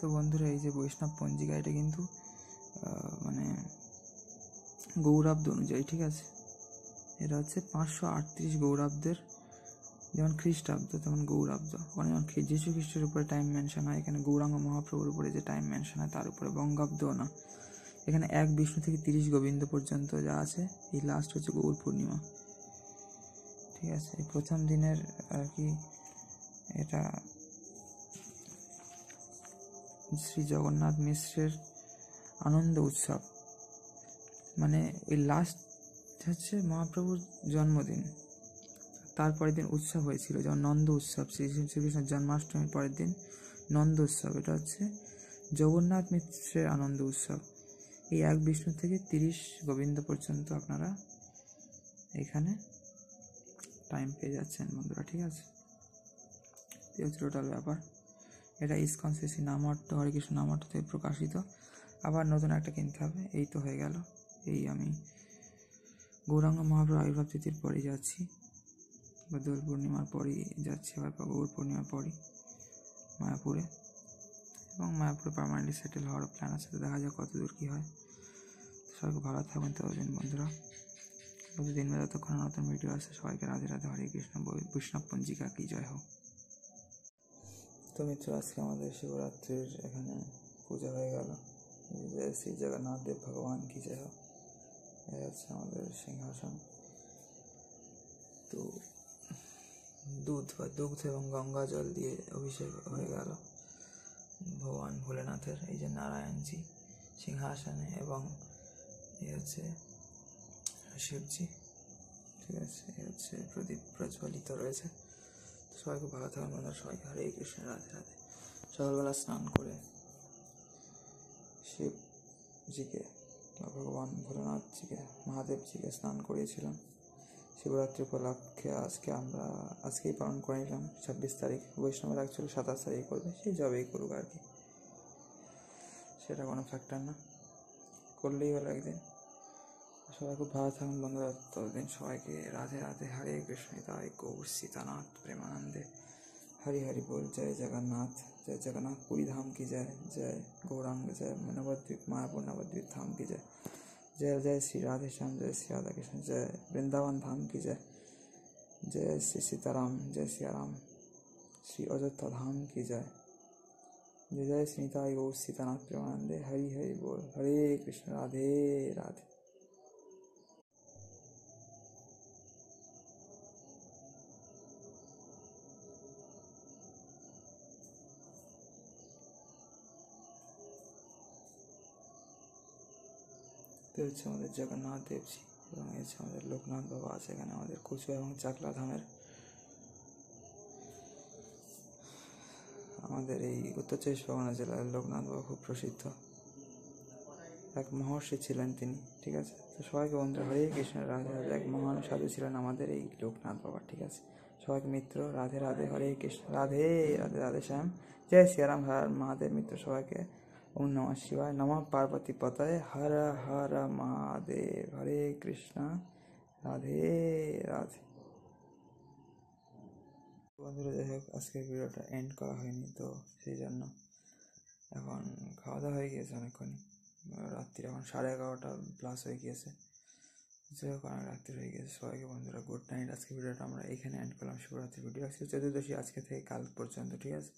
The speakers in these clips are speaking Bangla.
তো বন্ধুরা, এই যে বৈষ্ণব পঞ্জিকা, এটা কিন্তু মানে গৌরাব্দ অনুযায়ী, ঠিক আছে। এটা হচ্ছে 538 গৌরাব্দের, যেমন খ্রিস্টাব্দ তেমন গৌরাব্দ। ওখানে যেমন যীশু খ্রিস্টের উপরে টাইম মেনশন হয়, এখানে গৌরাঙ্গ মহাপ্রভুর উপরে যে টাইম মেনশন হয় তার উপরে বঙ্গাব্দও না। এখানে 1 বিষ্ণু থেকে 30 গোবিন্দ পর্যন্ত যা আছে। এই লাস্ট হচ্ছে গৌর পূর্ণিমা, ঠিক আছে। এই প্রথম দিনের আর কি এটা শ্রী জগন্নাথ মিশ্রের আনন্দ উৎসব, মানে ওই লাস্ট হচ্ছে মহাপ্রভুর জন্মদিন, তারপরের দিন উৎসব হয়েছিল, যেমন নন্দ উৎসব, শ্রীকৃষ্ণের জন্মাষ্টমীর পরের দিন নন্দ উৎসব। এটা হচ্ছে জগন্নাথ মিশ্রের আনন্দ উৎসব। এই 1 বিষ্ণু থেকে 30 গোবিন্দ পর্যন্ত আপনারা এখানে টাইম পেয়ে যাচ্ছেন বন্ধুরা, ঠিক আছে। এই হচ্ছে টোটাল ব্যাপার। এটা ইসকন শ্রী নামহট্ট হরেকৃষ্ণ নামহট্ট থেকে প্রকাশিত। আবার নতুন একটা কিনতে হবে। এই তো হয়ে গেল। এই আমি গৌরাঙ্গ মহাপ্রভু আবির্ভাব তিথির পরেই যাচ্ছি, বা দোল পূর্ণিমার পরেই যাচ্ছি, আবার গৌর পূর্ণিমার পরই মায়াপুরে, এবং মায়াপুরে পার্মানেন্টলি সেটেল হওয়ার প্ল্যান আছে। তো দেখা যাক কত দূর কী হয়। সবাইকে ভালো থাকবেন ততদিন বন্ধুরা। প্রতিদিন যতক্ষণ নতুন ভিডিও আসে, সবাইকে রাধে রাধে, হরে কৃষ্ণ, বৈষ্ণব পঞ্জিকা কি জয় হোক। তো মিত্র, আজকে আমাদের শিবরাত্রির এখানে পূজা হয়ে গেল। জয় শ্রী জগন্নাথ দেব ভগবান কি জয় হোক। এই হচ্ছে আমাদের সিংহাসন। তো দুগ্ধ এবং গঙ্গা জল দিয়ে অভিষেক হয়ে গেল ভগবান ভোলেনাথের। এই যে নারায়ণজি সিংহাসনে, এবং এই হচ্ছে শিবজি, ঠিক আছে। এই হচ্ছে প্রদীপ প্রজ্বলিত রয়েছে। সবাইকে ভালো থাকুন বন্ধুরা, সবাইকে হরে কৃষ্ণ, রাধে রাধে। সকালবেলা স্নান করে শিবজিকে বা ভগবান ভোলেনাথজিকে, মহাদেবজিকে স্নান করিয়েছিলাম শিবরাত্রি উপলক্ষে। আজকেই পালন করে নিলাম 26 তারিখ। বৈষ্ণবের অ্যাকচুয়ালি 27 তারিখ করবে, সেই জবেই করুক আর কি, সেটা কোনো ফ্যাক্টর না, করলেই হলো একদিন। সবাই খুব ভালো থাকুন বন্ধুরা, ততদিন সবাইকে রাধে রাধে, হরে কৃষ্ণ, নিতাই গৌর সীতানাথ প্রেমানন্দে, हरि हरि बोल। जय जगन्नाथ, जय जगन्नाथ पुरी धाम की जय, जय गौरांग, जय नवद्वीप मायापुर नवद्वीप धाम की जय, जय जय श्री राधे श्याम, जय श्री राधा कृष्ण, जय वृंदावन धाम की जय, जय श्री सीताराम, जय सियाराम, श्री अयोध्या धाम की जय, जय जय श्री निताई गौर सीतानाथ प्रेमानंदे, हरि हरि बोल। हरे कृष्ण, राधे राधे। তো হচ্ছে আমাদের জগন্নাথ দেবজি, এবং হচ্ছে আমাদের লোকনাথ বাবা আছে এখানে, আমাদের কুচু এবং চাকলা ধামের, আমাদের এই উত্তর 24 পরগনা জেলার লোকনাথ বাবা খুব প্রসিদ্ধ এক মহর্ষি ছিলেন তিনি, ঠিক আছে। তো সবাইকে বন্ধুরা হরে কৃষ্ণ, রাধে রাধে। এক মহান সাধু ছিলেন আমাদের এই লোকনাথ বাবা, ঠিক আছে। সবাইকে মিত্র রাধে রাধে, হরে কৃষ্ণ, রাধে রাধে, রাধে শ্যাম, জয় সিয়ারাম, হর মহাদেব। মিত্র সবাইকে ওম নমঃ শিবায়, নমঃ পার্বতী পতয়ে, হর হর মহাদেব, হরে কৃষ্ণ, রাধে রাধে। বন্ধুরা, যাই হোক, আজকের ভিডিওটা এন্ড করা হয়নি, তো সেই জন্য এখন খাওয়া দাওয়া হয়ে গিয়েছে অনেকক্ষণই, রাত্রি এখন 11:30+ হয়ে গিয়েছে। যাই হোক, অনেক রাত্রি হয়ে গিয়েছে। সবাইকে বন্ধুরা গুড নাইট। আজকে ভিডিওটা আমরা এখানে এন্ড করলাম। শিবরাত্রির ভিডিও আজকে চতুর্দশী, আজকে থেকে কাল পর্যন্ত, ঠিক আছে।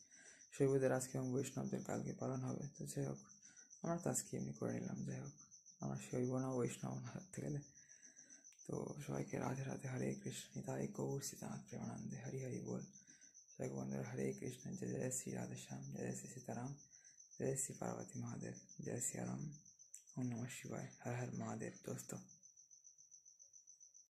শৈবদের আজকে এবং বৈষ্ণবদের কালকে পালন হবে। তো যাই হোক, আমরা তো আজকে এমনি করে নিলাম। যাই হোক, আমরা শৈব না বৈষ্ণব না ধরতে গেলে। তো সবাইকে রাধে রাধে, হরে কৃষ্ণ, নিতাই গৌর সীতানাথ প্রেমানন্দে, হরি হরি बोल। সবাইকে বন্ধুরা হরে কৃষ্ণ, जय जय श्री राधे श्याम, जय जय श्री सीताराम, जय श्री पार्वती महादेव, जय सियाराम, ओम नमः शिवाय, हर हर महादेव। दोस्तों